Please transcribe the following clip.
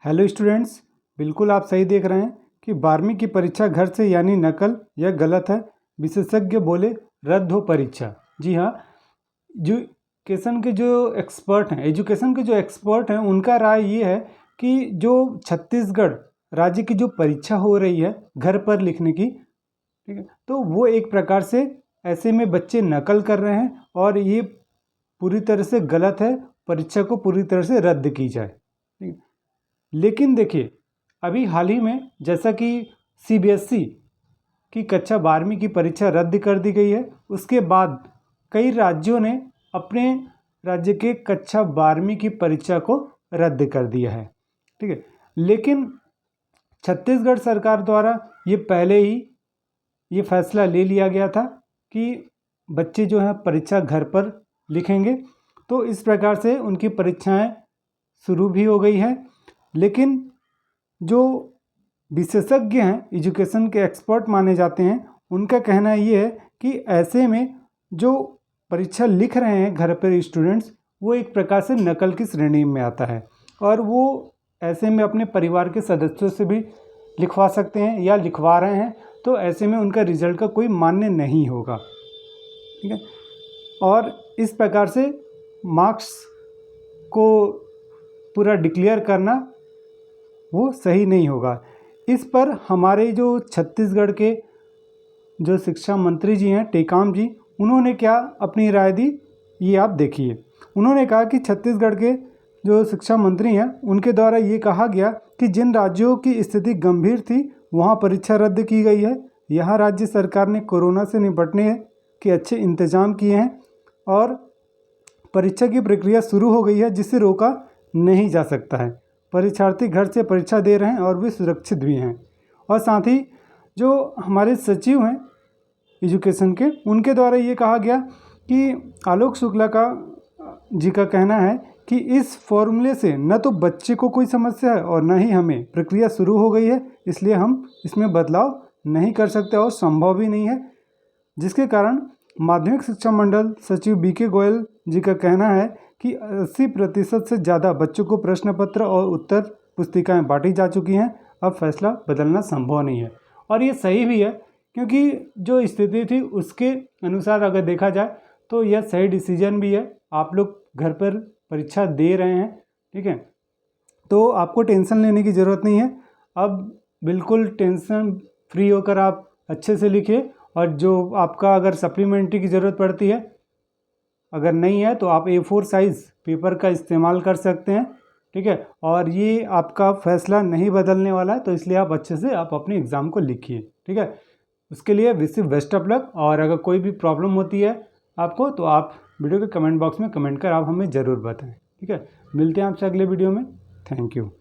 Hello students, बिल्कुल आप सही देख रहे हैं कि 12वीं की परीक्षा घर से यानी नकल यह गलत है। विशेषज्ञ बोले रद्द हो परीक्षा। जी हाँ, एजुकेशन के जो एक्सपर्ट हैं उनका राय ये है कि जो छत्तीसगढ़ राज्य की जो परीक्षा हो रही है घर पर लिखने की, ठीक है, तो वो एक प्रकार से ऐसे में बच्चे नकल कर रहे हैं और ये पूरी तरह से गलत है। परीक्षा को पूरी तरह से रद्द की जाए, ठीक है। लेकिन देखिए, अभी हाल ही में जैसा कि सीबीएसई की कक्षा 12वीं की परीक्षा रद्द कर दी गई है, उसके बाद कई राज्यों ने अपने राज्य के कक्षा 12वीं की परीक्षा को रद्द कर दिया है, ठीक है। लेकिन छत्तीसगढ़ सरकार द्वारा ये पहले ही ये फैसला ले लिया गया था कि बच्चे जो हैं परीक्षा घर पर लिखेंगे, तो इस प्रकार से उनकी परीक्षाएं शुरू भी हो गई हैं। लेकिन जो विशेषज्ञ हैं, एजुकेशन के एक्सपर्ट माने जाते हैं, उनका कहना ये है कि ऐसे में जो परीक्षा लिख रहे हैं घर पर स्टूडेंट्स, वो एक प्रकार से नकल की श्रेणी में आता है और वो ऐसे में अपने परिवार के सदस्यों से भी लिखवा सकते हैं या लिखवा रहे हैं, तो ऐसे में उनका रिजल्ट का कोई मान्य नहीं होगा, ठीक है। और इस प्रकार से मार्क्स को पूरा डिक्लेयर करना वो सही नहीं होगा। इस पर हमारे जो छत्तीसगढ़ के जो शिक्षा मंत्री जी हैं टेकाम जी, उन्होंने क्या अपनी राय दी, ये आप देखिए। उन्होंने कहा कि छत्तीसगढ़ के जो शिक्षा मंत्री हैं उनके द्वारा ये कहा गया कि जिन राज्यों की स्थिति गंभीर थी वहाँ परीक्षा रद्द की गई है। यहाँ राज्य सरकार ने कोरोना से निपटने के अच्छे इंतजाम किए हैं और परीक्षा की प्रक्रिया शुरू हो गई है, जिसे रोका नहीं जा सकता है। परीक्षार्थी घर से परीक्षा दे रहे हैं और वे सुरक्षित भी हैं। और साथ ही जो हमारे सचिव हैं एजुकेशन के, उनके द्वारा ये कहा गया कि आलोक शुक्ला जी का कहना है कि इस फॉर्मूले से न तो बच्चे को कोई समस्या है और न ही हमें। प्रक्रिया शुरू हो गई है, इसलिए हम इसमें बदलाव नहीं कर सकते और संभव भी नहीं है, जिसके कारण माध्यमिक शिक्षा मंडल सचिव बीके गोयल जी का कहना है कि 80% से ज़्यादा बच्चों को प्रश्न पत्र और उत्तर पुस्तिकाएं बांटी जा चुकी हैं। अब फैसला बदलना संभव नहीं है और ये सही भी है, क्योंकि जो स्थिति थी उसके अनुसार अगर देखा जाए तो यह सही डिसीजन भी है। आप लोग घर पर परीक्षा दे रहे हैं, ठीक है, तो आपको टेंशन लेने की ज़रूरत नहीं है। अब बिल्कुल टेंशन फ्री होकर आप अच्छे से लिखिए और जो आपका अगर सप्लीमेंट्री की ज़रूरत पड़ती है, अगर नहीं है तो आप A4 साइज़ पेपर का इस्तेमाल कर सकते हैं, ठीक है। और ये आपका फैसला नहीं बदलने वाला है, तो इसलिए आप अच्छे से आप अपने एग्ज़ाम को लिखिए, ठीक है। उसके लिए wish you best of luck. और अगर कोई भी प्रॉब्लम होती है आपको, तो आप वीडियो के कमेंट बॉक्स में कमेंट कर आप हमें ज़रूर बताएं, ठीक है। मिलते हैं आपसे अगले वीडियो में। Thank you.